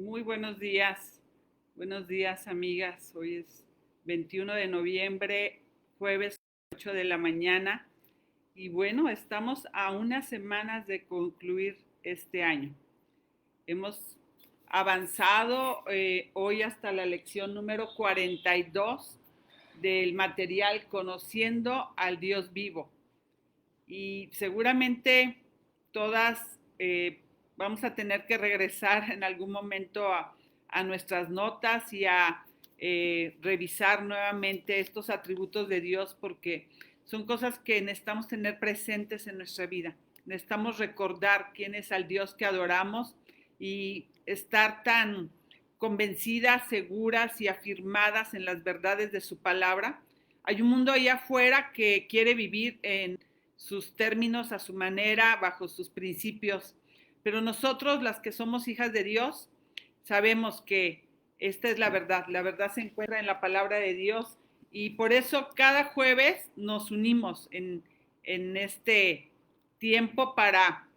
Muy buenos días amigas. Hoy es 21 de noviembre, jueves 8 de la mañana y bueno, estamos a unas semanas de concluir este año. Hemos avanzado hoy hasta la lección número 42 del material Conociendo al Dios Vivo y seguramente todas vamos a tener que regresar en algún momento a nuestras notas y a revisar nuevamente estos atributos de Dios porque son cosas que necesitamos tener presentes en nuestra vida. Necesitamos recordar quién es el Dios que adoramos y estar tan convencidas, seguras y afirmadas en las verdades de su palabra. Hay un mundo allá afuera que quiere vivir en sus términos, a su manera, bajo sus principios. Pero nosotros, las que somos hijas de Dios, sabemos que esta es la verdad. La verdad se encuentra en la palabra de Dios y por eso cada jueves nos unimos en este tiempo para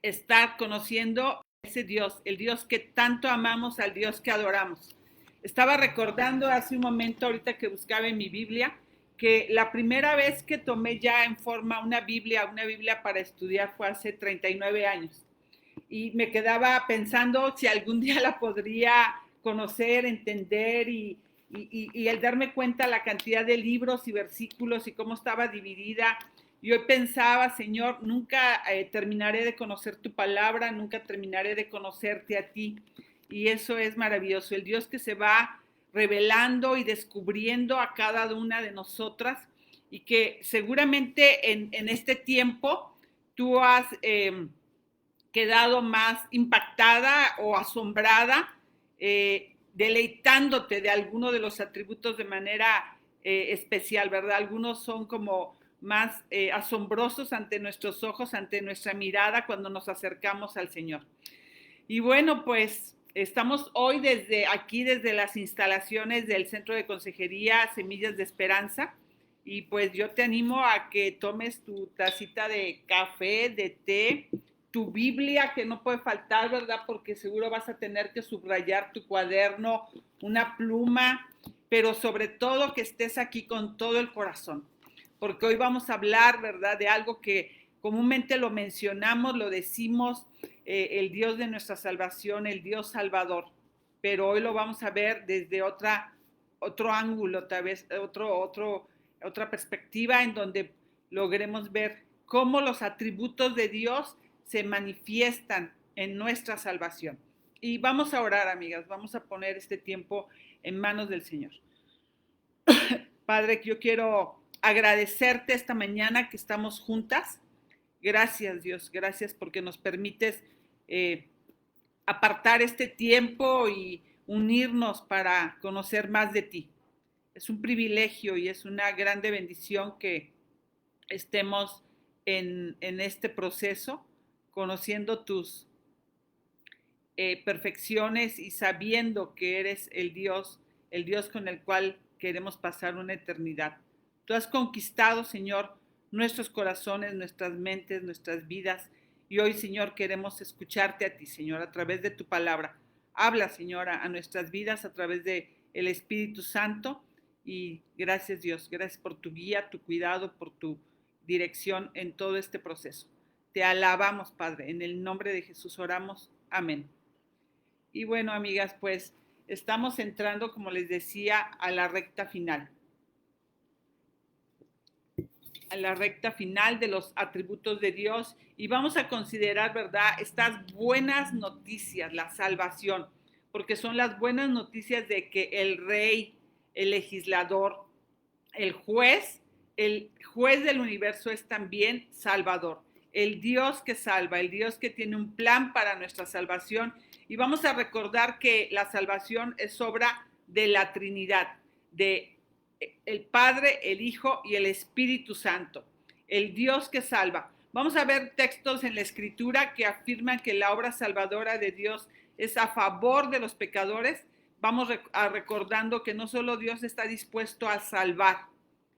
estar conociendo a ese Dios, el Dios que tanto amamos, al Dios que adoramos. Estaba recordando hace un momento, ahorita que buscaba en mi Biblia, que la primera vez que tomé ya en forma una Biblia para estudiar fue hace 39 años. Y me quedaba pensando si algún día la podría conocer, entender y el darme cuenta la cantidad de libros y versículos y cómo estaba dividida. Y hoy pensaba, Señor, nunca terminaré de conocer tu palabra, nunca terminaré de conocerte a ti. Y eso es maravilloso, el Dios que se va revelando y descubriendo a cada una de nosotras y que seguramente en este tiempo tú has quedado más impactada o asombrada, deleitándote de alguno de los atributos de manera especial, ¿verdad? Algunos son como más asombrosos ante nuestros ojos, ante nuestra mirada cuando nos acercamos al Señor. Y bueno, pues estamos hoy desde aquí, desde las instalaciones del Centro de Consejería Semillas de Esperanza. Y pues yo te animo a que tomes tu tacita de café, de té, tu Biblia, que no puede faltar, ¿verdad? Porque seguro vas a tener que subrayar tu cuaderno, una pluma, pero sobre todo que estés aquí con todo el corazón. Porque hoy vamos a hablar, ¿verdad? De algo que comúnmente lo mencionamos, lo decimos, el Dios de nuestra salvación, el Dios salvador. Pero hoy lo vamos a ver desde otro ángulo, tal vez otra perspectiva en donde logremos ver cómo los atributos de Dios se manifiestan en nuestra salvación. Y vamos a orar, amigas, vamos a poner este tiempo en manos del Señor. Padre, yo quiero agradecerte esta mañana que estamos juntas. Gracias, Dios, gracias porque nos permites apartar este tiempo y unirnos para conocer más de ti. Es un privilegio y es una grande bendición que estemos en este proceso, conociendo tus perfecciones y sabiendo que eres el Dios con el cual queremos pasar una eternidad. Tú has conquistado, Señor, nuestros corazones, nuestras mentes, nuestras vidas. Y hoy, Señor, queremos escucharte a ti, Señor, a través de tu palabra. Habla, Señor, a nuestras vidas a través de el Espíritu Santo. Y gracias, Dios. Gracias por tu guía, tu cuidado, por tu dirección en todo este proceso. Te alabamos, Padre. En el nombre de Jesús oramos. Amén. Y bueno, amigas, pues estamos entrando, como les decía, a la recta final. A la recta final de los atributos de Dios y vamos a considerar, ¿verdad?, estas buenas noticias, la salvación, porque son las buenas noticias de que el rey, el legislador, el juez del universo es también salvador, el Dios que salva, el Dios que tiene un plan para nuestra salvación. Y vamos a recordar que la salvación es obra de la Trinidad, de el Padre, el Hijo y el Espíritu Santo, el Dios que salva. Vamos a ver textos en la Escritura que afirman que la obra salvadora de Dios es a favor de los pecadores. Vamos a recordando que no solo Dios está dispuesto a salvar,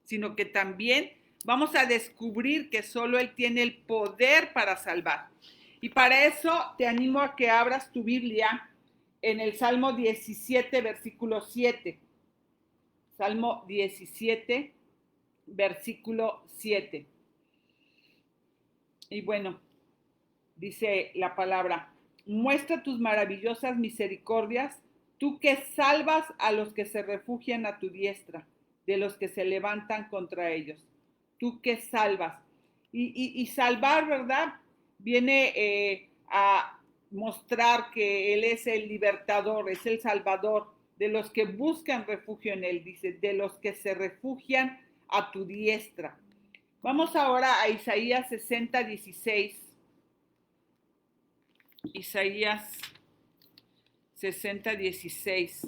sino que también vamos a descubrir que solo Él tiene el poder para salvar. Y para eso te animo a que abras tu Biblia en el Salmo 17, versículo 7. Salmo 17, versículo 7. Y bueno, dice la palabra: muestra tus maravillosas misericordias, tú que salvas a los que se refugian a tu diestra, de los que se levantan contra ellos. Tú que salvas. Y salvar, ¿verdad? Viene a mostrar que Él es el libertador, es el salvador de los que buscan refugio en Él, dice, de los que se refugian a tu diestra. Vamos ahora a Isaías 60, 16. Isaías 60, 16.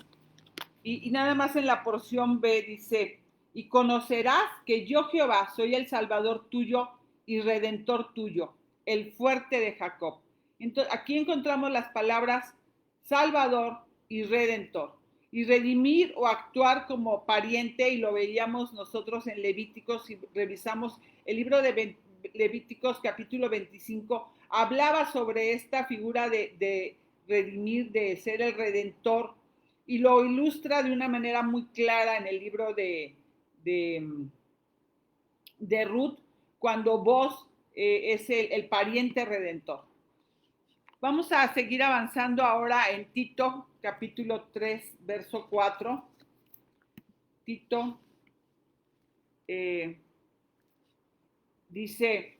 Y nada más en la porción B dice: y conocerás que yo Jehová soy el Salvador tuyo y Redentor tuyo, el fuerte de Jacob. Entonces, aquí encontramos las palabras Salvador y Redentor. Y redimir o actuar como pariente, y lo veíamos nosotros en Levíticos, si revisamos el libro de Levíticos capítulo 25, hablaba sobre esta figura de redimir, de ser el redentor, y lo ilustra de una manera muy clara en el libro de Ruth, cuando vos es el pariente redentor. Vamos a seguir avanzando ahora en Tito, capítulo 3, verso 4. Tito dice: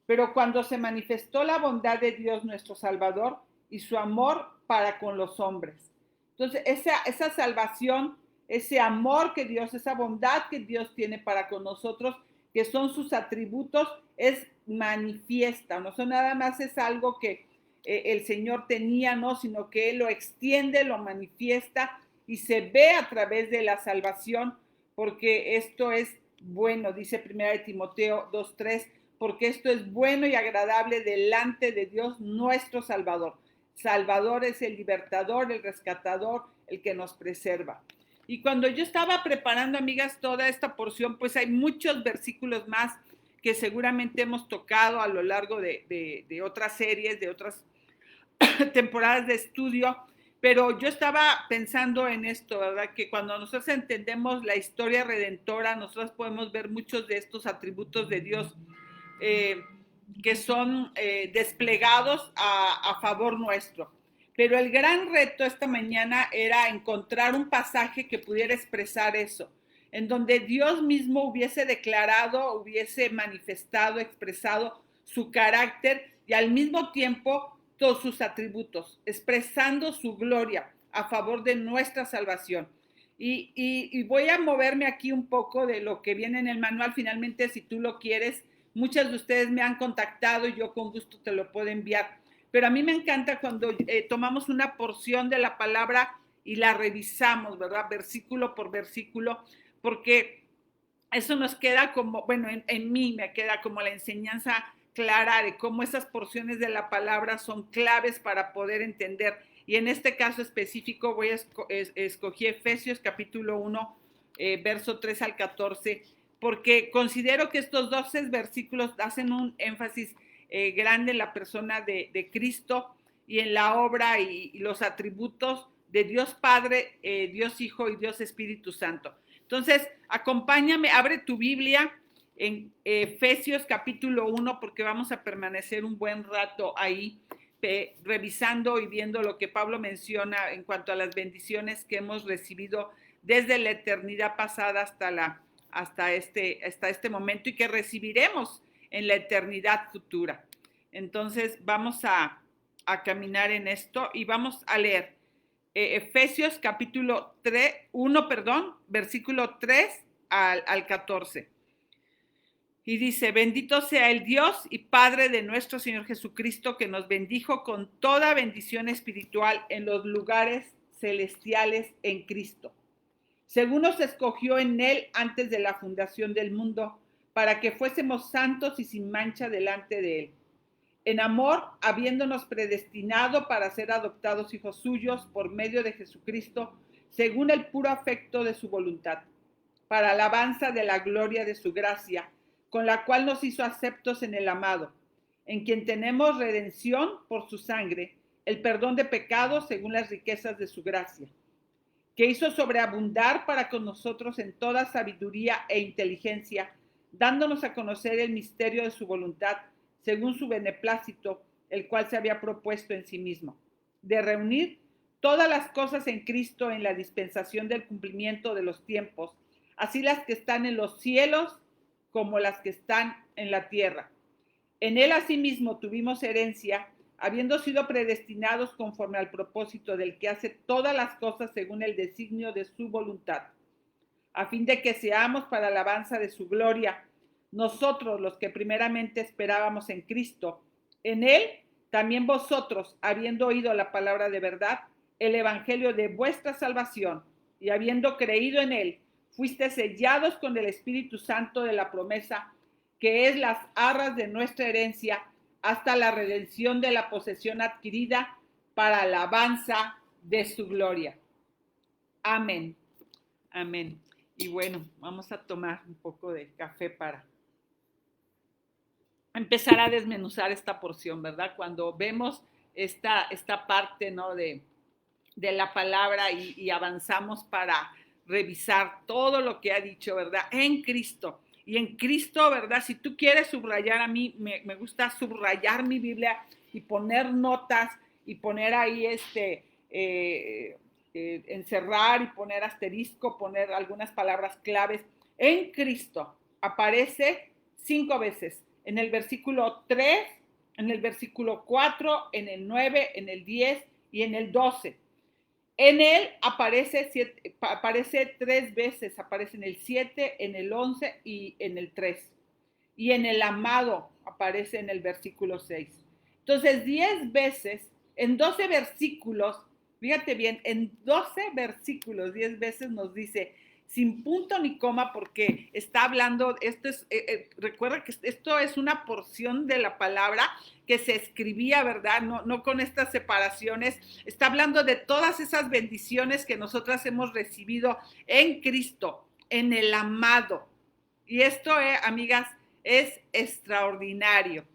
pero cuando se manifestó la bondad de Dios nuestro Salvador y su amor para con los hombres. Entonces, esa salvación, ese amor que Dios, esa bondad que Dios tiene para con nosotros, que son sus atributos, es manifiesta, no son nada más es algo que el Señor tenía, no, sino que Él lo extiende, lo manifiesta y se ve a través de la salvación, porque esto es bueno, dice 1 Timoteo 2:3, porque esto es bueno y agradable delante de Dios nuestro Salvador. Salvador es el libertador, el rescatador, el que nos preserva. Y cuando yo estaba preparando, amigas, toda esta porción, pues hay muchos versículos más que seguramente hemos tocado a lo largo de otras series, de otras temporadas de estudio, pero yo estaba pensando en esto, ¿verdad? Que cuando nosotros entendemos la historia redentora, nosotros podemos ver muchos de estos atributos de Dios que son desplegados a favor nuestro. Pero el gran reto esta mañana era encontrar un pasaje que pudiera expresar eso, en donde Dios mismo hubiese declarado, hubiese manifestado, expresado su carácter y al mismo tiempo todos sus atributos, expresando su gloria a favor de nuestra salvación. Y voy a moverme aquí un poco de lo que viene en el manual. Finalmente, si tú lo quieres, muchas de ustedes me han contactado y yo con gusto te lo puedo enviar. Pero a mí me encanta cuando tomamos una porción de la palabra y la revisamos, ¿verdad? Versículo por versículo, porque eso nos queda como, bueno, en mí me queda como la enseñanza clara de cómo esas porciones de la palabra son claves para poder entender. Y en este caso específico voy a escogí Efesios capítulo 1, verso 3 al 14, porque considero que estos 12 versículos hacen un énfasis grande en la persona de Cristo y en la obra y los atributos de Dios Padre, Dios Hijo y Dios Espíritu Santo. Entonces, acompáñame, abre tu Biblia en Efesios capítulo 1, porque vamos a permanecer un buen rato ahí revisando y viendo lo que Pablo menciona en cuanto a las bendiciones que hemos recibido desde la eternidad pasada hasta este momento y que recibiremos en la eternidad futura. Entonces vamos a caminar en esto y vamos a leer Efesios capítulo 1, versículo 3 al 14. Y dice: bendito sea el Dios y Padre de nuestro Señor Jesucristo, que nos bendijo con toda bendición espiritual en los lugares celestiales en Cristo, según nos escogió en Él antes de la fundación del mundo, para que fuésemos santos y sin mancha delante de Él. En amor, habiéndonos predestinado para ser adoptados hijos suyos por medio de Jesucristo, según el puro afecto de su voluntad, para alabanza de la gloria de su gracia, con la cual nos hizo aceptos en el amado, en quien tenemos redención por su sangre, el perdón de pecados según las riquezas de su gracia, que hizo sobreabundar para con nosotros en toda sabiduría e inteligencia, dándonos a conocer el misterio de su voluntad, según su beneplácito, el cual se había propuesto en sí mismo, de reunir todas las cosas en Cristo en la dispensación del cumplimiento de los tiempos, así las que están en los cielos como las que están en la tierra. En él asimismo tuvimos herencia, habiendo sido predestinados conforme al propósito del que hace todas las cosas según el designio de su voluntad, a fin de que seamos para alabanza de su gloria, nosotros los que primeramente esperábamos en Cristo. En él también vosotros, habiendo oído la palabra de verdad, el evangelio de vuestra salvación, y habiendo creído en él, fuisteis sellados con el Espíritu Santo de la promesa, que es las arras de nuestra herencia, hasta la redención de la posesión adquirida para alabanza de su gloria. Amén. Amén. Y bueno, vamos a tomar un poco de café para empezar a desmenuzar esta porción, ¿verdad? Cuando vemos esta parte, ¿no? de la palabra y avanzamos para revisar todo lo que ha dicho, ¿verdad? En Cristo. Y en Cristo, ¿verdad? Si tú quieres subrayar, a mí me gusta subrayar mi Biblia y poner notas y poner ahí encerrar y poner asterisco, poner algunas palabras claves. En Cristo aparece 5 veces. En el versículo 3, en el versículo 4, en el 9, en el 10 y en el 12. En él aparece 3 veces, aparece en el 7, en el 11 y en el 3. Y en el amado aparece en el versículo 6. Entonces, 10 veces, en 12 versículos, fíjate bien, en 12 versículos, 10 veces nos dice, sin punto ni coma, porque está hablando, recuerda que esto es una porción de la palabra que se escribía, ¿verdad? No con estas separaciones. Está hablando de todas esas bendiciones que nosotras hemos recibido en Cristo, en el amado. Y esto, amigas, es extraordinario.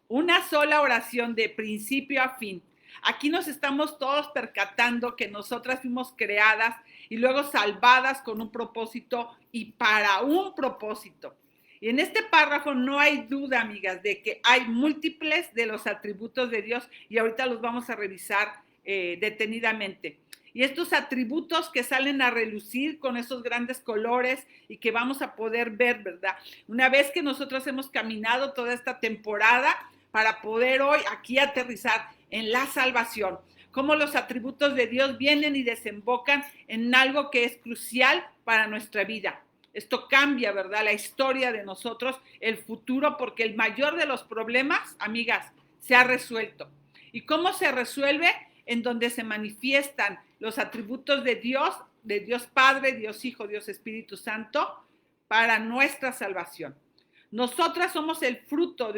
Una sola oración de principio a fin. Aquí nos estamos todos percatando que nosotras fuimos creadas y luego salvadas con un propósito y para un propósito. Y en este párrafo no hay duda, amigas, de que hay múltiples de los atributos de Dios y ahorita los vamos a revisar detenidamente. Y estos atributos que salen a relucir con esos grandes colores y que vamos a poder ver, ¿verdad? Una vez que nosotros hemos caminado toda esta temporada para poder hoy aquí aterrizar en la salvación, cómo los atributos de Dios vienen y desembocan en algo que es crucial para nuestra vida. Esto cambia, ¿verdad? La historia de nosotros, el futuro, porque el mayor de los problemas, amigas, se ha resuelto. ¿Y cómo se resuelve? En donde se manifiestan los atributos de Dios Padre, Dios Hijo, Dios Espíritu Santo, para nuestra salvación. Nosotras somos el fruto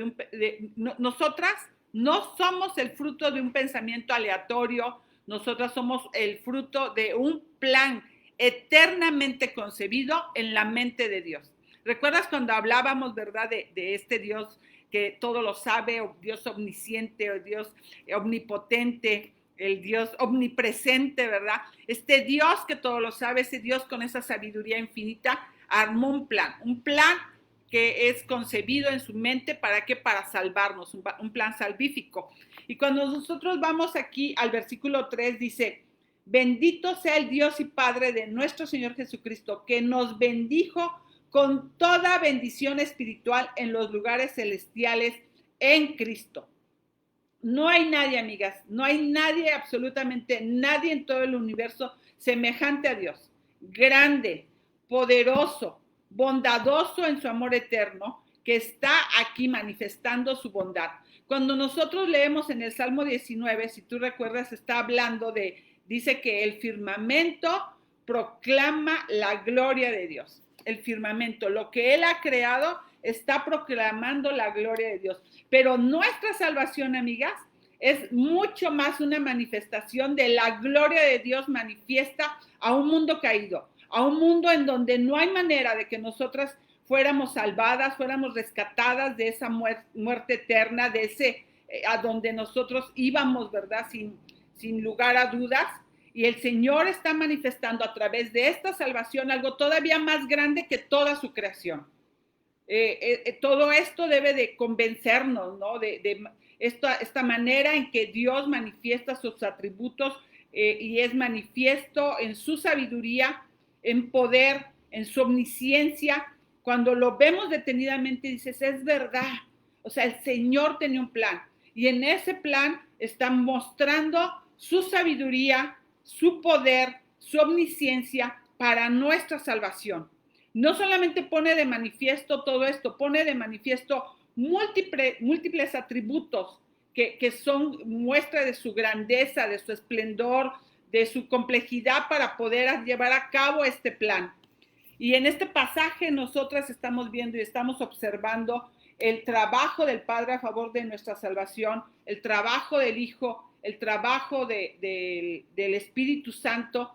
nosotras no somos el fruto de un pensamiento aleatorio, nosotras somos el fruto de un plan eternamente concebido en la mente de Dios. ¿Recuerdas cuando hablábamos, verdad, de este Dios que todo lo sabe, o Dios omnisciente, o Dios omnipotente, el Dios omnipresente, ¿verdad? Este Dios que todo lo sabe, ese Dios con esa sabiduría infinita, armó un plan que es concebido en su mente, ¿para qué? Para salvarnos, un plan salvífico. Y cuando nosotros vamos aquí al versículo 3, dice, bendito sea el Dios y Padre de nuestro Señor Jesucristo, que nos bendijo con toda bendición espiritual en los lugares celestiales en Cristo. No hay nadie, amigas, no hay nadie, absolutamente nadie en todo el universo semejante a Dios. Grande, poderoso, bondadoso en su amor eterno, que está aquí manifestando su bondad. Cuando nosotros leemos en el Salmo 19, si tú recuerdas, está hablando dice que el firmamento proclama la gloria de Dios. El firmamento, lo que Él ha creado, está proclamando la gloria de Dios. Pero nuestra salvación, amigas, es mucho más una manifestación de la gloria de Dios manifiesta a un mundo caído, a un mundo en donde no hay manera de que nosotras fuéramos salvadas, fuéramos rescatadas de esa muerte eterna, de a donde nosotros íbamos, ¿verdad? Sin lugar a dudas. Y el Señor está manifestando a través de esta salvación algo todavía más grande que toda su creación. Todo esto debe de convencernos, ¿no? De esta manera en que Dios manifiesta sus atributos y es manifiesto en su sabiduría, en poder, en su omnisciencia. Cuando lo vemos detenidamente dices, es verdad. O sea, el Señor tenía un plan y en ese plan está mostrando su sabiduría, su poder, su omnisciencia para nuestra salvación. No solamente pone de manifiesto todo esto, pone de manifiesto múltiples atributos que son muestra de su grandeza, de su esplendor, de su complejidad para poder llevar a cabo este plan. Y en este pasaje nosotras estamos viendo y estamos observando el trabajo del Padre a favor de nuestra salvación, el trabajo del Hijo, el trabajo del Espíritu Santo,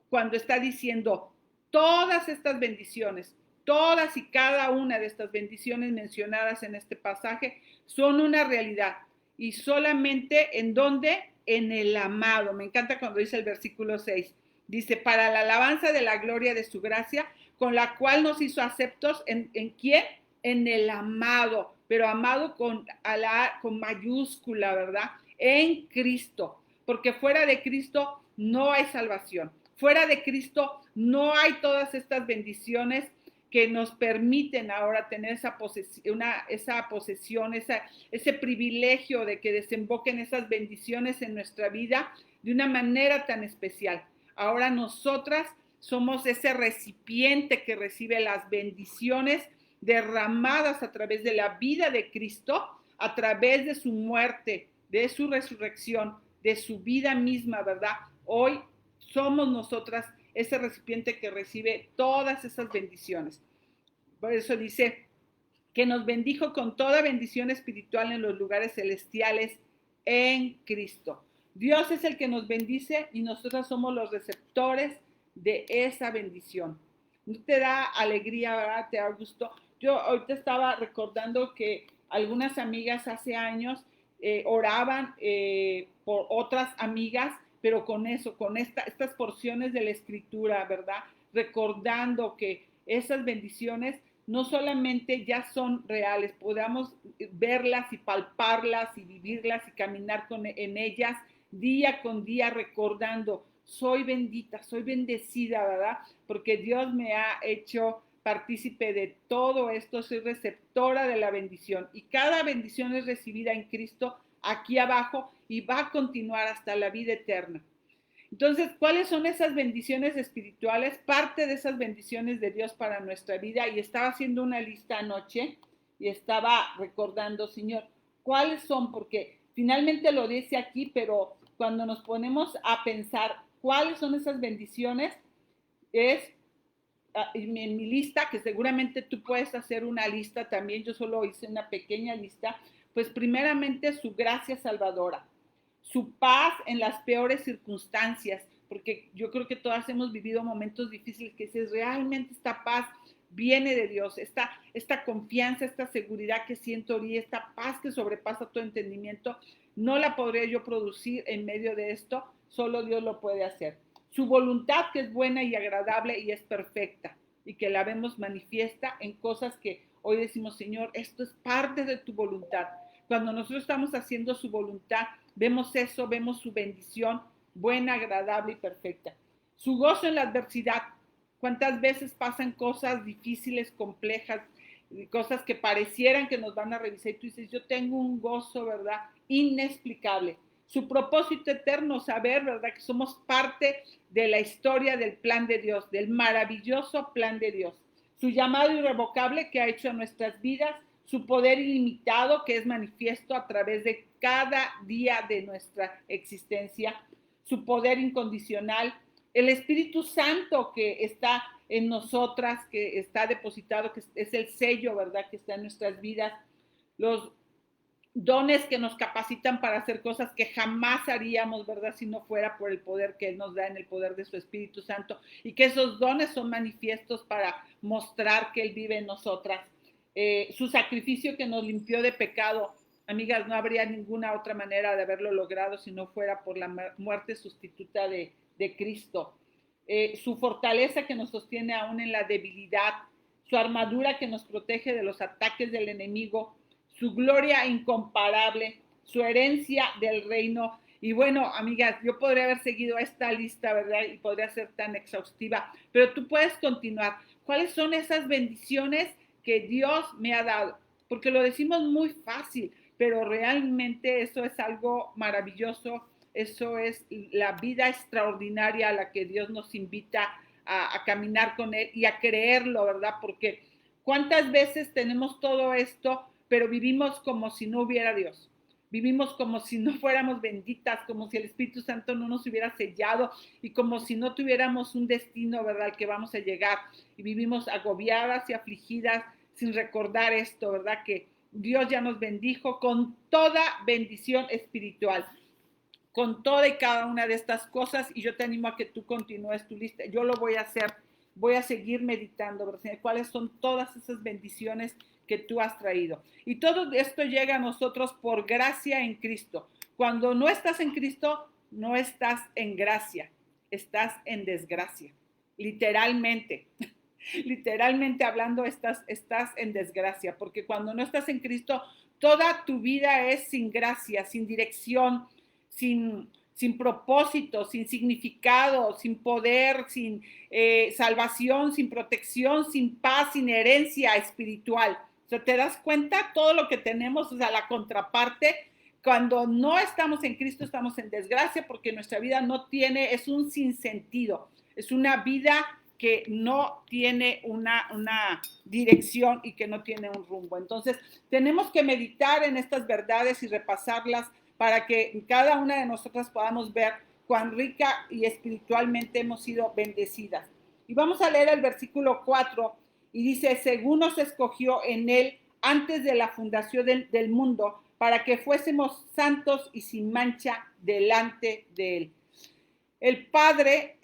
cuando está diciendo todas estas bendiciones, todas y cada una de estas bendiciones mencionadas en este pasaje son una realidad. Y solamente en dónde? En el amado. Me encanta cuando dice el versículo 6. Dice, para la alabanza de la gloria de su gracia, con la cual nos hizo aceptos, ¿en quién? En el amado, pero amado con mayúscula, ¿verdad? En Cristo, porque fuera de Cristo no hay salvación. Fuera de Cristo no hay todas estas bendiciones que nos permiten ahora tener esa posesión, ese privilegio de que desemboquen esas bendiciones en nuestra vida de una manera tan especial. Ahora nosotras somos ese recipiente que recibe las bendiciones derramadas a través de la vida de Cristo, a través de su muerte, de su resurrección, de su vida misma, ¿verdad? Hoy somos nosotras ese recipiente que recibe todas esas bendiciones. Por eso dice que nos bendijo con toda bendición espiritual en los lugares celestiales en Cristo. Dios es el que nos bendice y nosotros somos los receptores de esa bendición. ¿No te da alegría, verdad? ¿Te da gusto? Yo ahorita estaba recordando que algunas amigas hace años oraban por otras amigas, pero con eso, con estas porciones de la Escritura, ¿verdad? Recordando que esas bendiciones no solamente ya son reales, podamos verlas y palparlas y vivirlas y caminar en ellas día con día recordando, soy bendita, soy bendecida, ¿verdad? Porque Dios me ha hecho partícipe de todo esto, soy receptora de la bendición y cada bendición es recibida en Cristo aquí abajo y va a continuar hasta la vida eterna. Entonces, ¿cuáles son esas bendiciones espirituales? Parte de esas bendiciones de Dios para nuestra vida. Y estaba haciendo una lista anoche y estaba recordando, Señor, ¿cuáles son? Porque finalmente lo dice aquí, pero cuando nos ponemos a pensar cuáles son esas bendiciones, es en mi lista, que seguramente tú puedes hacer una lista también, yo solo hice una pequeña lista, pues primeramente su gracia salvadora, su paz en las peores circunstancias, porque yo creo que todas hemos vivido momentos difíciles que dices, realmente esta paz viene de Dios, esta confianza, esta seguridad que siento y esta paz que sobrepasa todo entendimiento, no la podría yo producir en medio de esto, solo Dios lo puede hacer. Su voluntad que es buena y agradable y es perfecta y que la vemos manifiesta en cosas que hoy decimos, Señor, esto es parte de tu voluntad. Cuando nosotros estamos haciendo su voluntad, vemos eso, vemos su bendición buena, agradable y perfecta. Su gozo en la adversidad. ¿Cuántas veces pasan cosas difíciles, complejas, cosas que parecieran que nos van a revisar y tú dices, yo tengo un gozo, ¿verdad? Inexplicable. Su propósito eterno, saber, ¿verdad? Que somos parte de la historia del plan de Dios, del maravilloso plan de Dios. Su llamado irrevocable que ha hecho en nuestras vidas, su poder ilimitado que es manifiesto a través de cada día de nuestra existencia, su poder incondicional, el Espíritu Santo que está en nosotras, que está depositado, que es el sello, ¿verdad? Que está en nuestras vidas, los dones que nos capacitan para hacer cosas que jamás haríamos, ¿verdad? Si no fuera por el poder que Él nos da en el poder de su Espíritu Santo y que esos dones son manifiestos para mostrar que Él vive en nosotras. Su sacrificio que nos limpió de pecado Amigas, no habría ninguna otra manera de haberlo logrado si no fuera por la muerte sustituta de Cristo. Su fortaleza que nos sostiene aún en la debilidad, su armadura que nos protege de los ataques del enemigo, su gloria incomparable, su herencia del reino. Y bueno, amigas, yo podría haber seguido esta lista, ¿verdad? Y podría ser tan exhaustiva, pero tú puedes continuar. ¿Cuáles son esas bendiciones que Dios me ha dado? Porque lo decimos muy fácil, pero realmente eso es algo maravilloso, eso es la vida extraordinaria a la que Dios nos invita a caminar con Él y a creerlo, ¿verdad? Porque cuántas veces tenemos todo esto, pero vivimos como si no hubiera Dios. Vivimos como si no fuéramos benditas, como si el Espíritu Santo no nos hubiera sellado y como si no tuviéramos un destino, ¿verdad?, al que vamos a llegar. Y vivimos agobiadas y afligidas sin recordar esto, ¿verdad?, que Dios ya nos bendijo con toda bendición espiritual, con toda y cada una de estas cosas, y yo te animo a que tú continúes tu lista. Yo lo voy a hacer, voy a seguir meditando, ¿verdad? Cuáles son todas esas bendiciones que tú has traído. Y todo esto llega a nosotros por gracia en Cristo. Cuando no estás en Cristo, no estás en gracia, estás en desgracia, literalmente. Literalmente hablando, estás en desgracia, porque cuando no estás en Cristo, toda tu vida es sin gracia, sin dirección, sin propósito, sin significado, sin poder, sin salvación, sin protección, sin paz, sin herencia espiritual. O sea, ¿te das cuenta todo lo que tenemos? O sea, la contraparte. Cuando no estamos en Cristo, estamos en desgracia porque nuestra vida no tiene, es un sinsentido, es una vida que no tiene una dirección y que no tiene un rumbo. Entonces, tenemos que meditar en estas verdades y repasarlas para que cada una de nosotras podamos ver cuán rica y espiritualmente hemos sido bendecidas. Y vamos a leer el versículo 4 y dice, según nos escogió en él antes de la fundación del mundo, para que fuésemos santos y sin mancha delante de él. El Padre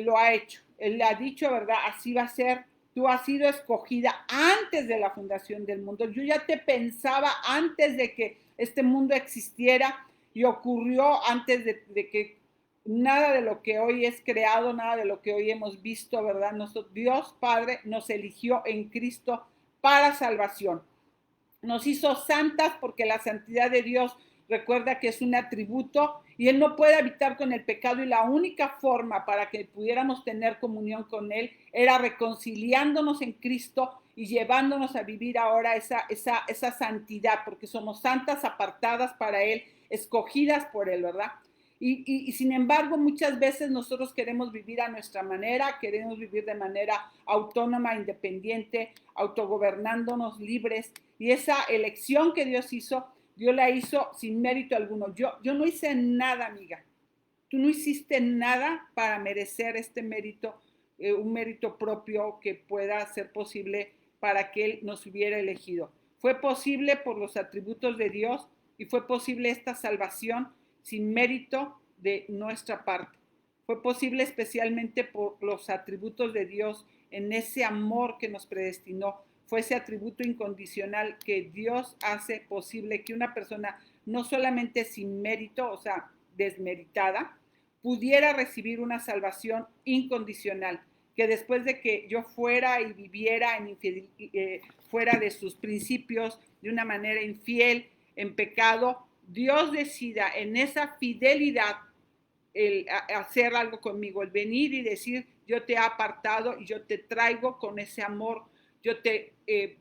lo ha hecho, Él ha dicho, ¿verdad? Así va a ser. Tú has sido escogida antes de la fundación del mundo. Yo ya te pensaba antes de que este mundo existiera y ocurrió antes de que nada de lo que hoy es creado, nada de lo que hoy hemos visto, ¿verdad? Dios Padre nos eligió en Cristo para salvación. Nos hizo santas porque la santidad de Dios, recuerda que es un atributo y Él no puede habitar con el pecado, y la única forma para que pudiéramos tener comunión con Él era reconciliándonos en Cristo y llevándonos a vivir ahora esa santidad, porque somos santas, apartadas para Él, escogidas por Él, ¿verdad? Y sin embargo, muchas veces nosotros queremos vivir a nuestra manera, queremos vivir de manera autónoma, independiente, autogobernándonos, libres. Y esa elección que Dios hizo, Dios la hizo sin mérito alguno. Yo no hice nada, amiga. Tú no hiciste nada para merecer este mérito, un mérito propio que pueda ser posible para que Él nos hubiera elegido. Fue posible por los atributos de Dios y fue posible esta salvación sin mérito de nuestra parte. Fue posible especialmente por los atributos de Dios en ese amor que nos predestinó. Fue ese atributo incondicional que Dios hace posible que una persona no solamente sin mérito, o sea, desmeritada, pudiera recibir una salvación incondicional, que después de que yo fuera y viviera fuera de sus principios, de una manera infiel, en pecado, Dios decida en esa fidelidad el hacer algo conmigo, el venir y decir, yo te he apartado y yo te traigo con ese amor, yo te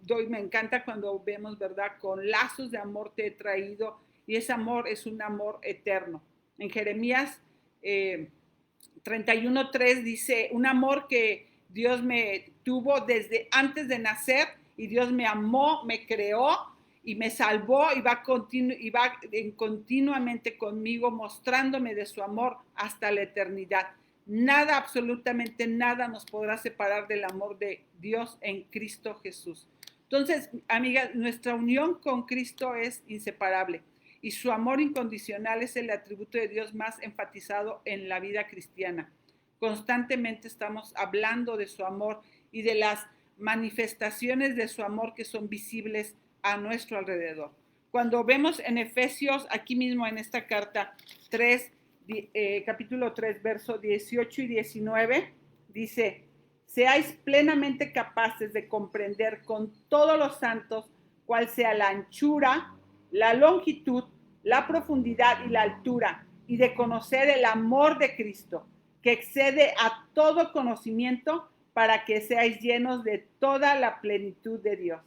doy, me encanta cuando vemos, ¿verdad? Con lazos de amor te he traído, y ese amor es un amor eterno. En Jeremías 31:3 dice, un amor que Dios me tuvo desde antes de nacer, y Dios me amó, me creó y me salvó y va continuamente conmigo, mostrándome de su amor hasta la eternidad. Nada, absolutamente nada nos podrá separar del amor de Dios en Cristo Jesús. Entonces, amigas, nuestra unión con Cristo es inseparable y su amor incondicional es el atributo de Dios más enfatizado en la vida cristiana. Constantemente estamos hablando de su amor y de las manifestaciones de su amor que son visibles a nuestro alrededor. cuando vemos en Efesios, aquí mismo en esta carta 3, capítulo 3, verso 18 y 19, dice, seáis plenamente capaces de comprender con todos los santos cuál sea la anchura, la longitud, la profundidad y la altura, y de conocer el amor de Cristo, que excede a todo conocimiento, para que seáis llenos de toda la plenitud de Dios.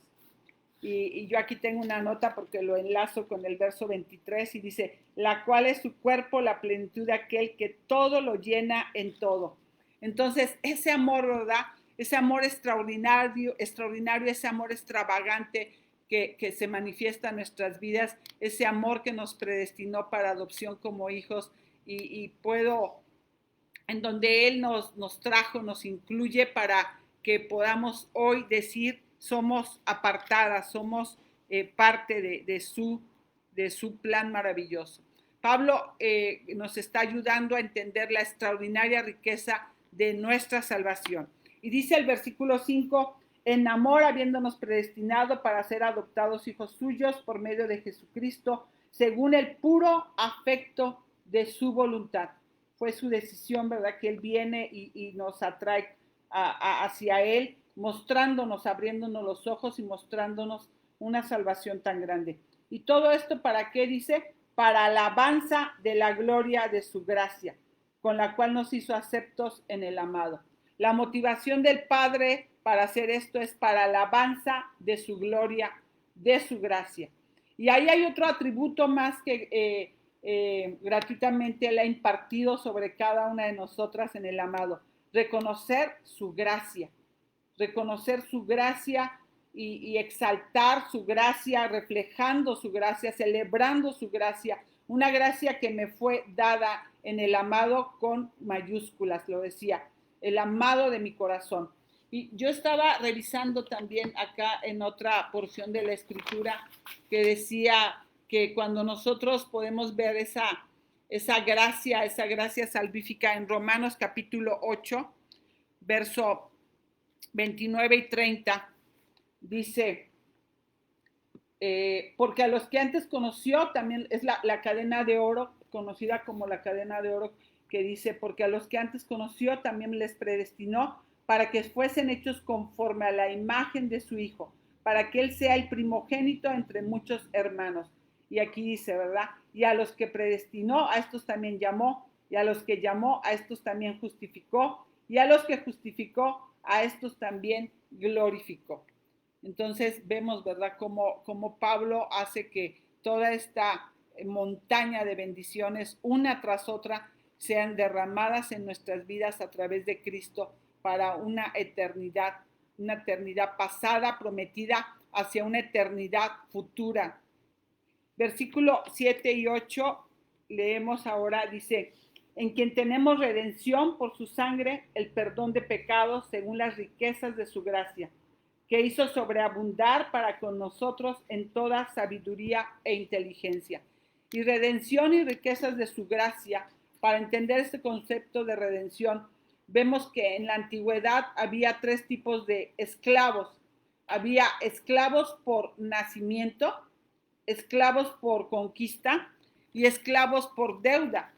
Y yo aquí tengo una nota porque lo enlazo con el verso 23 y dice, la cual es su cuerpo, la plenitud de aquel que todo lo llena en todo. Entonces, ese amor, ¿verdad? Ese amor extraordinario, ese amor extravagante que se manifiesta en nuestras vidas, ese amor que nos predestinó para adopción como hijos en donde Él nos trajo, nos incluye para que podamos hoy decir, somos apartadas, somos parte de su plan maravilloso. Pablo nos está ayudando a entender la extraordinaria riqueza de nuestra salvación. Y dice el versículo 5, en amor habiéndonos predestinado para ser adoptados hijos suyos por medio de Jesucristo, según el puro afecto de su voluntad. Fue su decisión, ¿verdad? Que Él viene y nos atrae hacia Él, mostrándonos, abriéndonos los ojos y mostrándonos una salvación tan grande. ¿Y todo esto para qué? Dice, para alabanza de la gloria de su gracia, con la cual nos hizo aceptos en el amado. La motivación del Padre para hacer esto es para alabanza de su gloria, de su gracia. Y ahí hay otro atributo más que gratuitamente Él ha impartido sobre cada una de nosotras en el amado. Reconocer su gracia y exaltar su gracia, reflejando su gracia, celebrando su gracia, una gracia que me fue dada en el amado con mayúsculas, lo decía, el amado de mi corazón. Y yo estaba revisando también acá en otra porción de la escritura que decía que cuando nosotros podemos ver esa gracia salvífica en Romanos capítulo 8, verso 29 y 30, dice, porque a los que antes conoció, también es la cadena de oro, conocida como la cadena de oro, que dice, porque a los que antes conoció también les predestinó para que fuesen hechos conforme a la imagen de su Hijo, para que Él sea el primogénito entre muchos hermanos. Y aquí dice, ¿verdad? Y a los que predestinó, a estos también llamó, y a los que llamó, a estos también justificó, y a los que justificó, a estos también glorificó. Entonces vemos, ¿verdad?, cómo Pablo hace que toda esta montaña de bendiciones, una tras otra, sean derramadas en nuestras vidas a través de Cristo para una eternidad pasada, prometida hacia una eternidad futura. Versículo 7 y 8, leemos ahora, dice, en quien tenemos redención por su sangre, el perdón de pecados según las riquezas de su gracia, que hizo sobreabundar para con nosotros en toda sabiduría e inteligencia. Y redención y riquezas de su gracia, para entender este concepto de redención, vemos que en la antigüedad había tres tipos de esclavos. Había esclavos por nacimiento, esclavos por conquista y esclavos por deuda.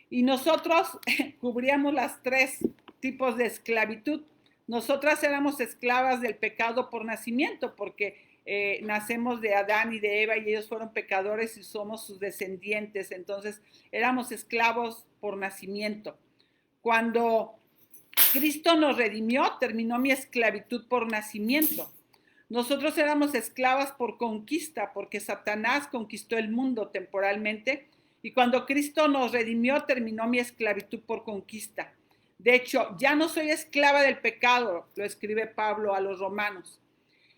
Y nosotros cubríamos las tres tipos de esclavitud. Nosotras éramos esclavas del pecado por nacimiento, porque nacemos de Adán y de Eva y ellos fueron pecadores y somos sus descendientes. Entonces éramos esclavos por nacimiento. Cuando Cristo nos redimió, terminó mi esclavitud por nacimiento. Nosotros éramos esclavas por conquista, porque Satanás conquistó el mundo temporalmente, y cuando Cristo nos redimió, terminó mi esclavitud por conquista. De hecho, ya no soy esclava del pecado, lo escribe Pablo a los romanos.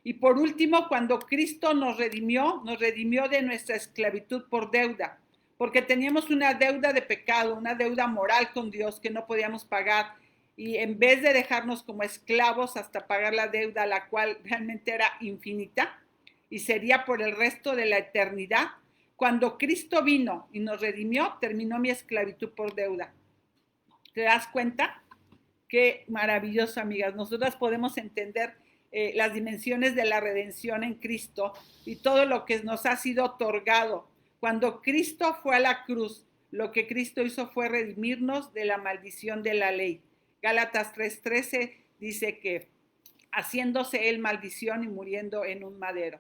Y por último, cuando Cristo nos redimió de nuestra esclavitud por deuda, porque teníamos una deuda de pecado, una deuda moral con Dios que no podíamos pagar. Y en vez de dejarnos como esclavos hasta pagar la deuda, la cual realmente era infinita y sería por el resto de la eternidad, cuando Cristo vino y nos redimió, terminó mi esclavitud por deuda. ¿Te das cuenta? Qué maravilloso, amigas. Nosotras podemos entender las dimensiones de la redención en Cristo y todo lo que nos ha sido otorgado. Cuando Cristo fue a la cruz, lo que Cristo hizo fue redimirnos de la maldición de la ley. Gálatas 3:13 dice que haciéndose él maldición y muriendo en un madero.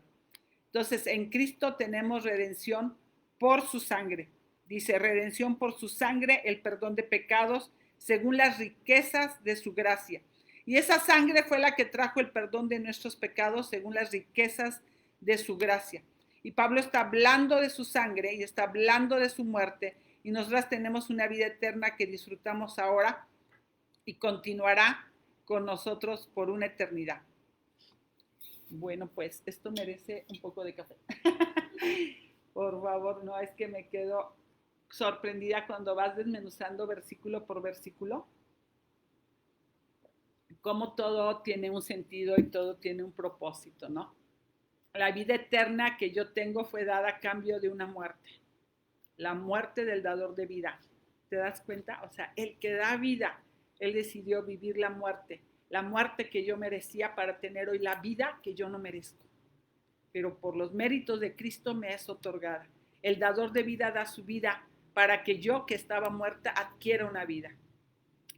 Entonces, en Cristo tenemos redención por su sangre. Dice, redención por su sangre, el perdón de pecados, según las riquezas de su gracia. Y esa sangre fue la que trajo el perdón de nuestros pecados, según las riquezas de su gracia. Y Pablo está hablando de su sangre y está hablando de su muerte. Y nosotras tenemos una vida eterna que disfrutamos ahora y continuará con nosotros por una eternidad. Bueno, pues esto merece un poco de café. Por favor, no, es que me quedo sorprendida cuando vas desmenuzando versículo por versículo, cómo todo tiene un sentido y todo tiene un propósito, ¿no? La vida eterna que yo tengo fue dada a cambio de una muerte, la muerte del dador de vida. ¿Te das cuenta? O sea, el que da vida, él decidió vivir la muerte que yo merecía para tener hoy la vida que yo no merezco. Pero por los méritos de Cristo me es otorgada. El dador de vida da su vida para que yo, que estaba muerta, adquiera una vida.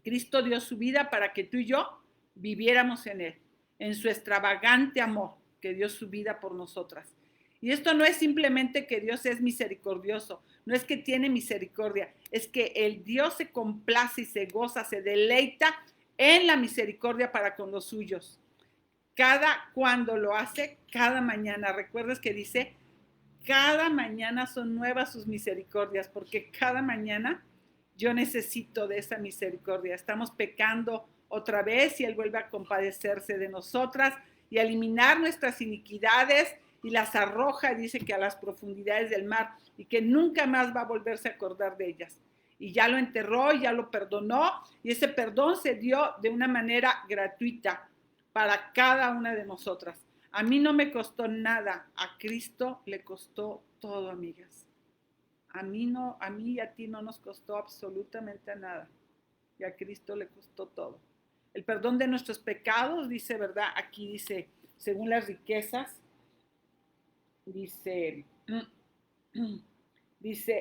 Cristo dio su vida para que tú y yo viviéramos en él, en su extravagante amor, que dio su vida por nosotras. Y esto no es simplemente que Dios es misericordioso, no es que tiene misericordia, es que el Dios se complace y se goza, se deleita en la misericordia para con los suyos. Cuando lo hace, cada mañana. ¿Recuerdas que dice, cada mañana son nuevas sus misericordias? Porque cada mañana yo necesito de esa misericordia. Estamos pecando otra vez y Él vuelve a compadecerse de nosotras y a eliminar nuestras iniquidades y las arroja, dice que a las profundidades del mar, y que nunca más va a volverse a acordar de ellas. Y ya lo enterró, ya lo perdonó, y ese perdón se dio de una manera gratuita para cada una de nosotras. A mí no me costó nada, a Cristo le costó todo, amigas. A mí y a ti no nos costó absolutamente nada, y a Cristo le costó todo. El perdón de nuestros pecados, dice, ¿verdad? Aquí dice, según las riquezas, dice,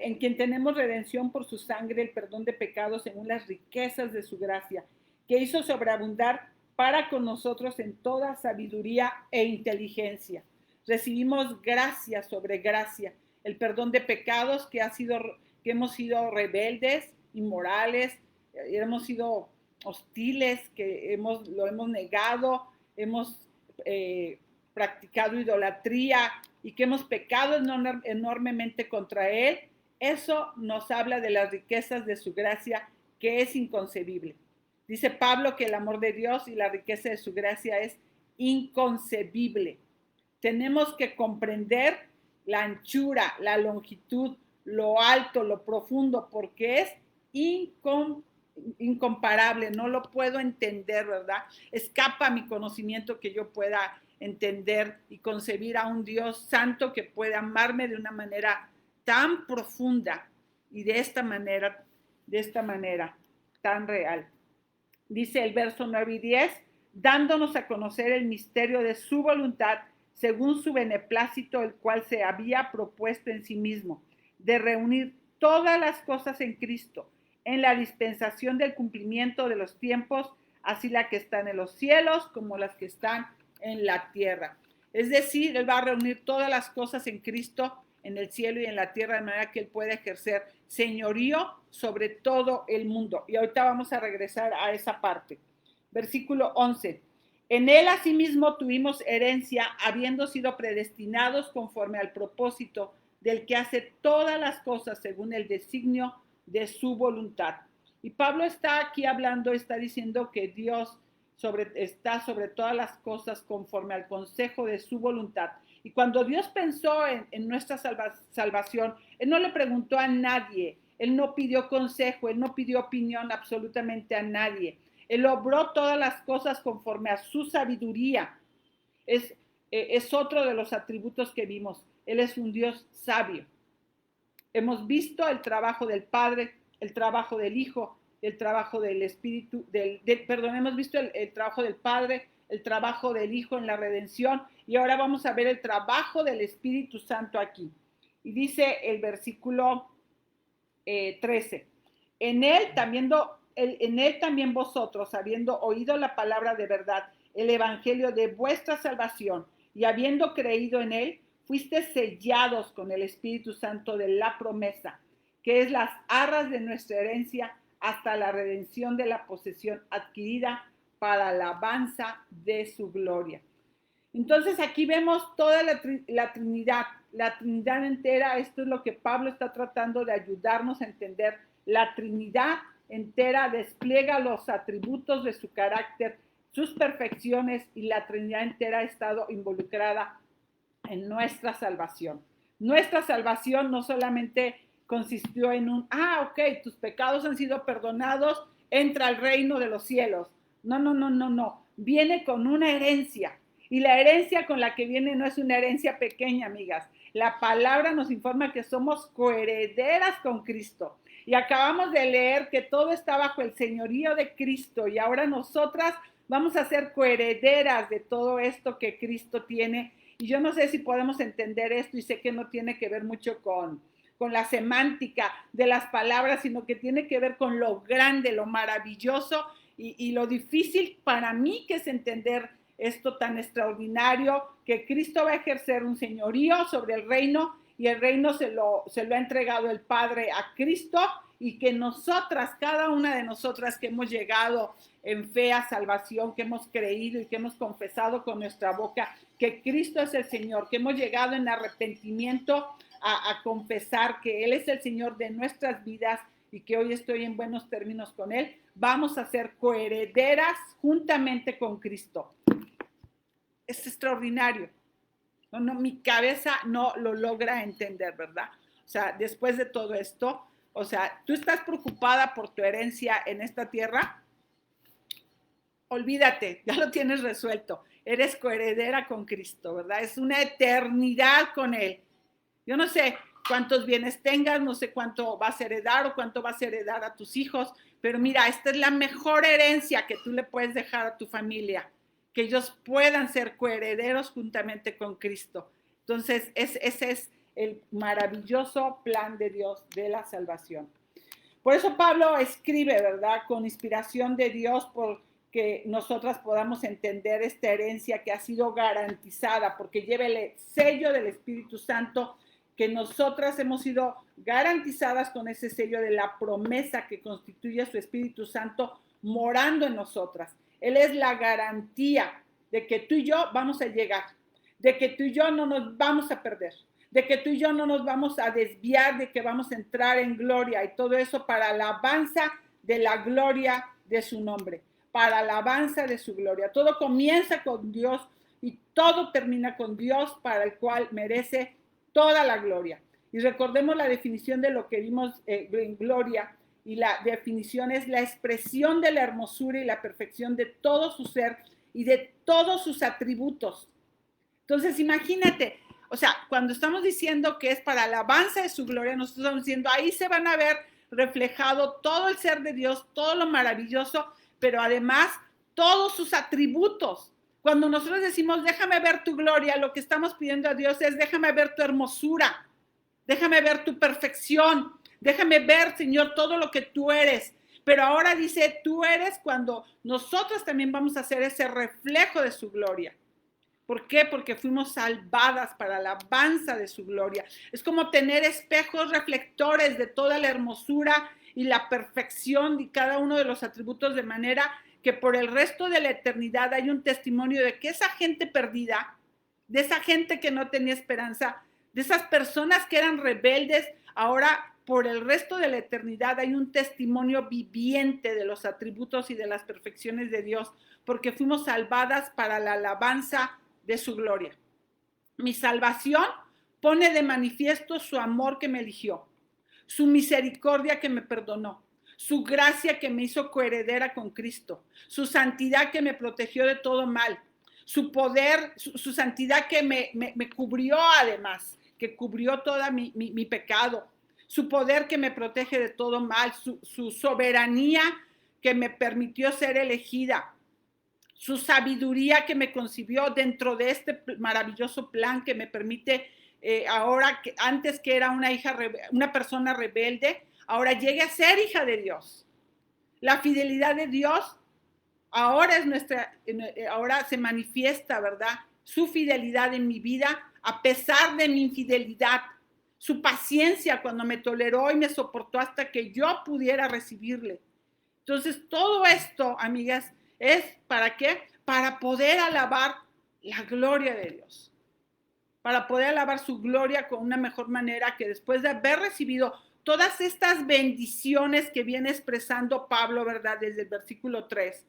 en quien tenemos redención por su sangre, el perdón de pecados según las riquezas de su gracia, que hizo sobreabundar para con nosotros en toda sabiduría e inteligencia. Recibimos gracia sobre gracia, el perdón de pecados que hemos sido rebeldes, inmorales, hemos sido hostiles, que lo hemos negado, hemos practicado idolatría y que hemos pecado enormemente contra Él. Eso nos habla de las riquezas de su gracia, que es inconcebible. Dice Pablo que el amor de Dios y la riqueza de su gracia es inconcebible. Tenemos que comprender la anchura, la longitud, lo alto, lo profundo, porque es incomparable, no lo puedo entender, ¿verdad? Escapa a mi conocimiento que yo pueda entender y concebir a un Dios santo que puede amarme de una manera tan profunda y de esta manera tan real. Dice el verso 9 y 10, dándonos a conocer el misterio de su voluntad, según su beneplácito, el cual se había propuesto en sí mismo, de reunir todas las cosas en Cristo, en la dispensación del cumplimiento de los tiempos, así las que están en los cielos como las que están en la tierra. Es decir, Él va a reunir todas las cosas en Cristo, en el cielo y en la tierra, de manera que Él pueda ejercer señorío sobre todo el mundo. Y ahorita vamos a regresar a esa parte. Versículo 11. En Él asimismo tuvimos herencia, habiendo sido predestinados conforme al propósito del que hace todas las cosas según el designio de su voluntad. Y Pablo está aquí hablando, está diciendo que Dios está sobre todas las cosas conforme al consejo de su voluntad. Y cuando Dios pensó en nuestra salvación, Él no le preguntó a nadie, Él no pidió consejo, Él no pidió opinión absolutamente a nadie. Él obró todas las cosas conforme a su sabiduría. Es otro de los atributos que vimos. Él es un Dios sabio. Hemos visto el trabajo del Padre, el trabajo del Hijo, el trabajo del Espíritu, hemos visto el trabajo del Padre, el trabajo del Hijo en la redención, y ahora vamos a ver el trabajo del Espíritu Santo aquí. Y dice el versículo 13, en él también vosotros, habiendo oído la palabra de verdad, el evangelio de vuestra salvación, y habiendo creído en él, fuisteis sellados con el Espíritu Santo de la promesa, que es las arras de nuestra herencia hasta la redención de la posesión adquirida para la alabanza de su gloria. Entonces aquí vemos toda la Trinidad entera. Esto es lo que Pablo está tratando de ayudarnos a entender. La Trinidad entera despliega los atributos de su carácter, sus perfecciones, y la Trinidad entera ha estado involucrada en nuestra salvación. Nuestra salvación no solamente consistió en ok, tus pecados han sido perdonados, entra al reino de los cielos. No. Viene con una herencia. Y la herencia con la que viene no es una herencia pequeña, amigas. La palabra nos informa que somos coherederas con Cristo. Y acabamos de leer que todo está bajo el señorío de Cristo. Y ahora nosotras vamos a ser coherederas de todo esto que Cristo tiene. Y yo no sé si podemos entender esto, y sé que no tiene que ver mucho con la semántica de las palabras, sino que tiene que ver con lo grande, lo maravilloso y lo difícil para mí que es entender esto tan extraordinario, que Cristo va a ejercer un señorío sobre el reino, y el reino se lo ha entregado el Padre a Cristo, y que nosotras, cada una de nosotras que hemos llegado en fe a salvación, que hemos creído y que hemos confesado con nuestra boca que Cristo es el Señor, que hemos llegado en arrepentimiento a confesar que Él es el Señor de nuestras vidas y que hoy estoy en buenos términos con Él, vamos a ser coherederas juntamente con Cristo. Es extraordinario. Mi cabeza no lo logra entender, ¿verdad? O sea, después de todo esto, o sea, tú estás preocupada por tu herencia en esta tierra, olvídate, ya lo tienes resuelto. Eres coheredera con Cristo, ¿verdad? Es una eternidad con Él. Yo no sé cuántos bienes tengas, no sé cuánto vas a heredar o cuánto vas a heredar a tus hijos, pero mira, esta es la mejor herencia que tú le puedes dejar a tu familia, que ellos puedan ser coherederos juntamente con Cristo. Entonces, ese es el maravilloso plan de Dios de la salvación. Por eso Pablo escribe, ¿verdad? Con inspiración de Dios, porque nosotras podamos entender esta herencia que ha sido garantizada, porque lleva el sello del Espíritu Santo, que nosotras hemos sido garantizadas con ese sello de la promesa que constituye su Espíritu Santo morando en nosotras. Él es la garantía de que tú y yo vamos a llegar, de que tú y yo no nos vamos a perder, de que tú y yo no nos vamos a desviar, de que vamos a entrar en gloria, y todo eso para alabanza de la gloria de su nombre, para alabanza de su gloria. Todo comienza con Dios y todo termina con Dios, para el cual merece toda la gloria. Y recordemos la definición de lo que vimos en gloria, y la definición es la expresión de la hermosura y la perfección de todo su ser y de todos sus atributos. Entonces, imagínate, o sea, cuando estamos diciendo que es para alabanza de su gloria, nosotros estamos diciendo, ahí se van a ver reflejado todo el ser de Dios, todo lo maravilloso, pero además todos sus atributos. Cuando nosotros decimos, déjame ver tu gloria, lo que estamos pidiendo a Dios es, déjame ver tu hermosura, déjame ver tu perfección, déjame ver, Señor, todo lo que tú eres. Pero ahora dice, tú eres, cuando nosotros también vamos a hacer ese reflejo de su gloria. ¿Por qué? Porque fuimos salvadas para la alabanza de su gloria. Es como tener espejos reflectores de toda la hermosura y la perfección de cada uno de los atributos, de manera que por el resto de la eternidad hay un testimonio de que esa gente perdida, de esa gente que no tenía esperanza, de esas personas que eran rebeldes, ahora por el resto de la eternidad hay un testimonio viviente de los atributos y de las perfecciones de Dios, porque fuimos salvadas para la alabanza de su gloria. Mi salvación pone de manifiesto su amor que me eligió, su misericordia que me perdonó, su gracia que me hizo coheredera con Cristo, su santidad que me protegió de todo mal, su poder, su santidad que me cubrió, además, que cubrió todo mi pecado, su poder que me protege de todo mal, su soberanía que me permitió ser elegida, su sabiduría que me concibió dentro de este maravilloso plan que me permite ahora, que antes que era una persona rebelde, ahora llegue a ser hija de Dios. La fidelidad de Dios ahora ahora se manifiesta, ¿verdad? Su fidelidad en mi vida a pesar de mi infidelidad, su paciencia cuando me toleró y me soportó hasta que yo pudiera recibirle. Entonces, todo esto, amigas, es ¿para qué? Para poder alabar la gloria de Dios, para poder alabar su gloria con una mejor manera, que después de haber recibido todas estas bendiciones que viene expresando Pablo, ¿verdad? Desde el versículo 3.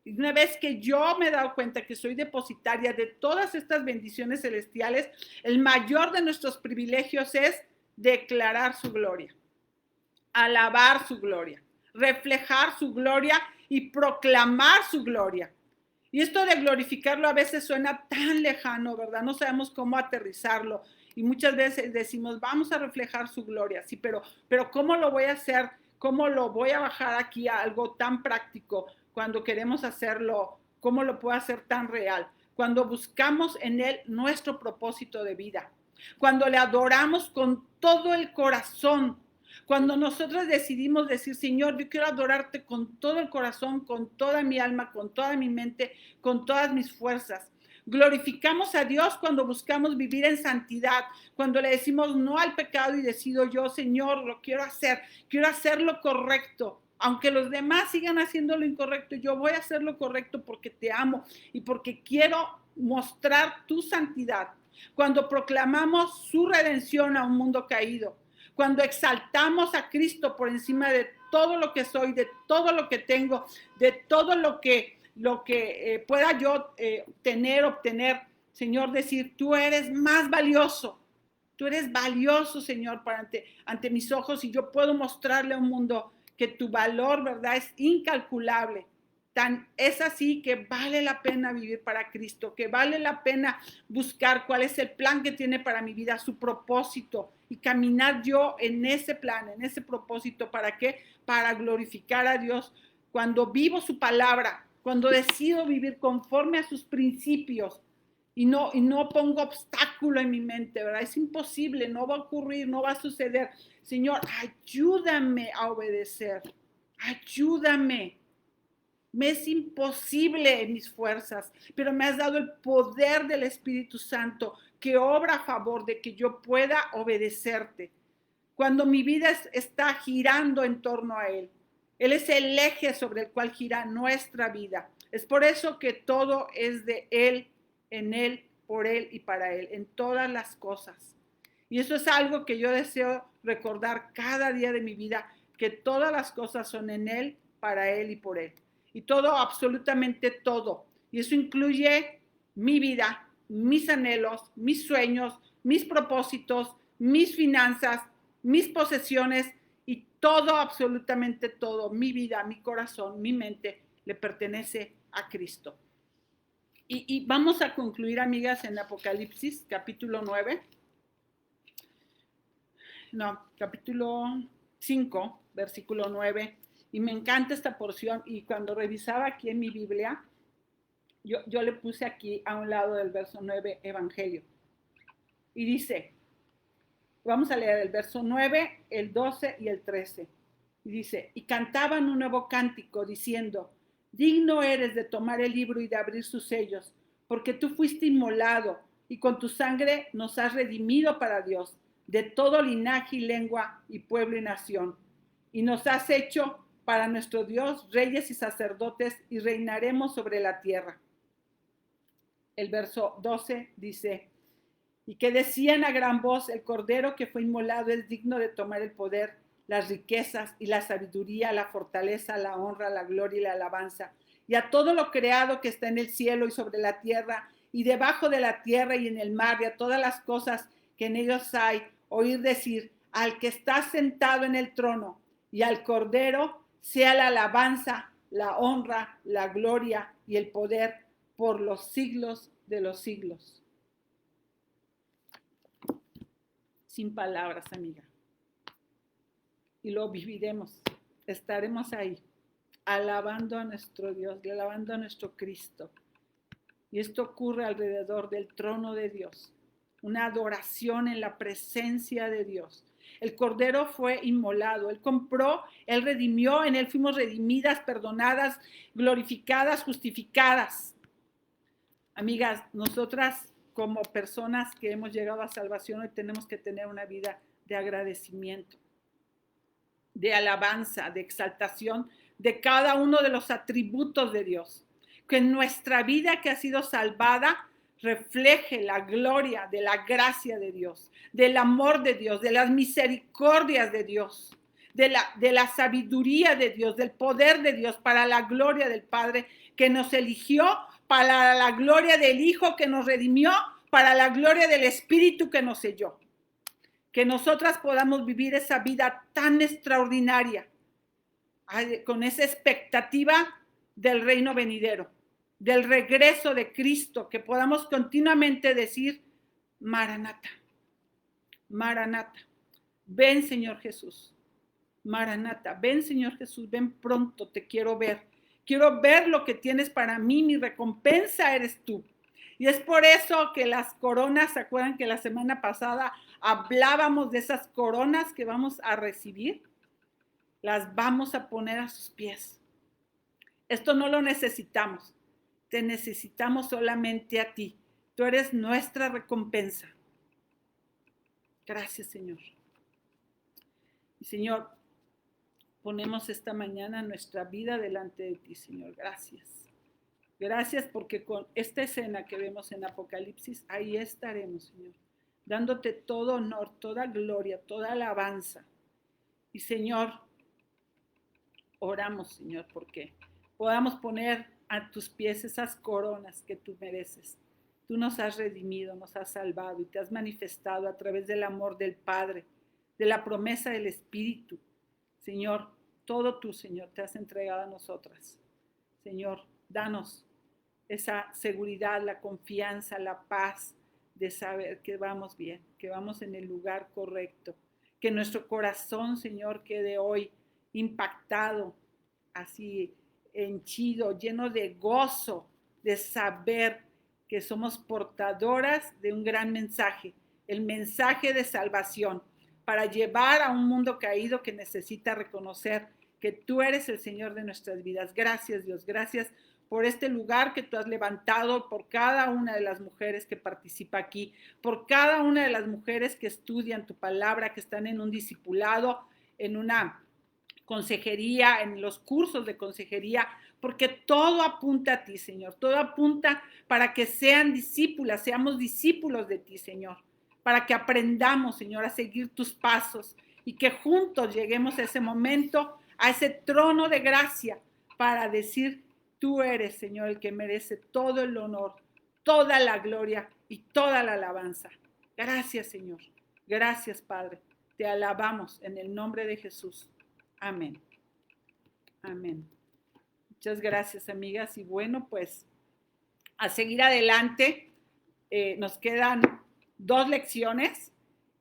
Y una vez que yo me he dado cuenta que soy depositaria de todas estas bendiciones celestiales, el mayor de nuestros privilegios es declarar su gloria, alabar su gloria, reflejar su gloria y proclamar su gloria. Y esto de glorificarlo a veces suena tan lejano, ¿verdad? No sabemos cómo aterrizarlo. Y muchas veces decimos, vamos a reflejar su gloria, sí, pero ¿cómo lo voy a hacer? ¿Cómo lo voy a bajar aquí a algo tan práctico cuando queremos hacerlo? ¿Cómo lo puedo hacer tan real? Cuando buscamos en Él nuestro propósito de vida, cuando le adoramos con todo el corazón, cuando nosotros decidimos decir, Señor, yo quiero adorarte con todo el corazón, con toda mi alma, con toda mi mente, con todas mis fuerzas. Glorificamos a Dios cuando buscamos vivir en santidad, cuando le decimos no al pecado y decido yo, Señor, lo quiero hacer lo correcto. Aunque los demás sigan haciendo lo incorrecto, yo voy a hacer lo correcto porque te amo y porque quiero mostrar tu santidad. Cuando proclamamos su redención a un mundo caído, cuando exaltamos a Cristo por encima de todo lo que soy, de todo lo que tengo, de todo lo que pueda yo obtener, Señor, decir, tú eres más valioso, tú eres valioso, Señor, ante mis ojos, y yo puedo mostrarle a un mundo que tu valor, ¿verdad?, es incalculable. Es así que vale la pena vivir para Cristo, que vale la pena buscar cuál es el plan que tiene para mi vida, su propósito, y caminar yo en ese plan, en ese propósito. ¿Para qué? Para glorificar a Dios. Cuando vivo su palabra, cuando decido vivir conforme a sus principios y no pongo obstáculo en mi mente, ¿verdad? Es imposible, no va a ocurrir, no va a suceder. Señor, ayúdame a obedecer, ayúdame. Me es imposible en mis fuerzas, pero me has dado el poder del Espíritu Santo que obra a favor de que yo pueda obedecerte. Cuando mi vida está girando en torno a Él, Él es el eje sobre el cual gira nuestra vida. Es por eso que todo es de Él, en Él, por Él y para Él, en todas las cosas. Y eso es algo que yo deseo recordar cada día de mi vida, que todas las cosas son en Él, para Él y por Él. Y todo, absolutamente todo. Y eso incluye mi vida, mis anhelos, mis sueños, mis propósitos, mis finanzas, mis posesiones y todo, absolutamente todo, mi vida, mi corazón, mi mente, le pertenece a Cristo. Y vamos a concluir, amigas, en Apocalipsis, capítulo 9. Capítulo 5, versículo 9. Y me encanta esta porción, y cuando revisaba aquí en mi Biblia, yo le puse aquí a un lado del verso 9, Evangelio. Y dice, vamos a leer el verso 9, el 12 y el 13. Y dice, y cantaban un nuevo cántico diciendo, digno eres de tomar el libro y de abrir sus sellos, porque tú fuiste inmolado y con tu sangre nos has redimido para Dios, de todo linaje y lengua y pueblo y nación. Y nos has hecho para nuestro Dios reyes y sacerdotes y reinaremos sobre la tierra. El verso 12 dice, y que decían a gran voz, el Cordero que fue inmolado es digno de tomar el poder, las riquezas y la sabiduría, la fortaleza, la honra, la gloria y la alabanza. Y a todo lo creado que está en el cielo y sobre la tierra y debajo de la tierra y en el mar y a todas las cosas que en ellos hay, oír decir, al que está sentado en el trono y al Cordero sea la alabanza, la honra, la gloria y el poder por los siglos de los siglos. Sin palabras, amiga. Y lo viviremos, estaremos ahí, alabando a nuestro Dios, alabando a nuestro Cristo. Y esto ocurre alrededor del trono de Dios, una adoración en la presencia de Dios. El Cordero fue inmolado, Él compró, Él redimió, en Él fuimos redimidas, perdonadas, glorificadas, justificadas. Amigas, nosotras como personas que hemos llegado a salvación, hoy tenemos que tener una vida de agradecimiento, de alabanza, de exaltación de cada uno de los atributos de Dios. Que nuestra vida que ha sido salvada refleje la gloria de la gracia de Dios, del amor de Dios, de las misericordias de Dios, de la sabiduría de Dios, del poder de Dios para la gloria del Padre que nos eligió, para la gloria del Hijo que nos redimió, para la gloria del Espíritu que nos selló. Que nosotras podamos vivir esa vida tan extraordinaria, con esa expectativa del reino venidero, del regreso de Cristo, que podamos continuamente decir, Maranata, Maranata, ven Señor Jesús, Maranata, ven Señor Jesús, ven pronto, te quiero ver lo que tienes para mí, mi recompensa eres tú. Y es por eso que las coronas, ¿se acuerdan que la semana pasada hablábamos de esas coronas que vamos a recibir? Las vamos a poner a sus pies. Esto no lo necesitamos. Te necesitamos solamente a ti. Tú eres nuestra recompensa. Gracias, Señor. Y Señor, ponemos esta mañana nuestra vida delante de ti, Señor. Gracias. Gracias porque con esta escena que vemos en Apocalipsis, ahí estaremos, Señor, dándote todo honor, toda gloria, toda alabanza. Y Señor, oramos, Señor, porque podamos poner a tus pies esas coronas que tú mereces. Tú nos has redimido, nos has salvado y te has manifestado a través del amor del Padre, de la promesa del Espíritu. Señor, todo tú, Señor, te has entregado a nosotras. Señor, danos esa seguridad, la confianza, la paz de saber que vamos bien, que vamos en el lugar correcto, que nuestro corazón, Señor, quede hoy impactado, así henchido, lleno de gozo, de saber que somos portadoras de un gran mensaje, el mensaje de salvación, para llevar a un mundo caído que necesita reconocer que tú eres el Señor de nuestras vidas. Gracias, Dios, gracias por este lugar que tú has levantado, por cada una de las mujeres que participa aquí, por cada una de las mujeres que estudian tu palabra, que están en un discipulado, en una consejería, en los cursos de consejería, porque todo apunta a ti, Señor, todo apunta para que sean discípulas, seamos discípulos de ti, Señor, para que aprendamos, Señor, a seguir tus pasos y que juntos lleguemos a ese momento, a ese trono de gracia, para decir, tú eres, Señor, el que merece todo el honor, toda la gloria y toda la alabanza. Gracias, Señor. Gracias, Padre. Te alabamos en el nombre de Jesús. Amén. Amén. Muchas gracias, amigas. Y bueno, pues a seguir adelante. Nos quedan 2 lecciones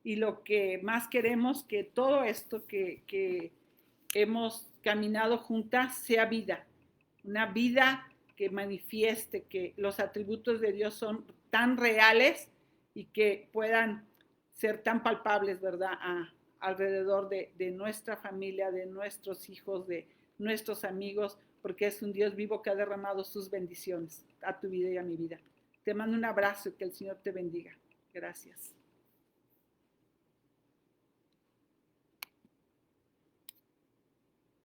y lo que más queremos que todo esto que hemos caminado juntas sea vida. Una vida que manifieste que los atributos de Dios son tan reales y que puedan ser tan palpables, ¿verdad? Alrededor de nuestra familia, de nuestros hijos, de nuestros amigos, porque es un Dios vivo que ha derramado sus bendiciones a tu vida y a mi vida. Te mando un abrazo y que el Señor te bendiga. Gracias.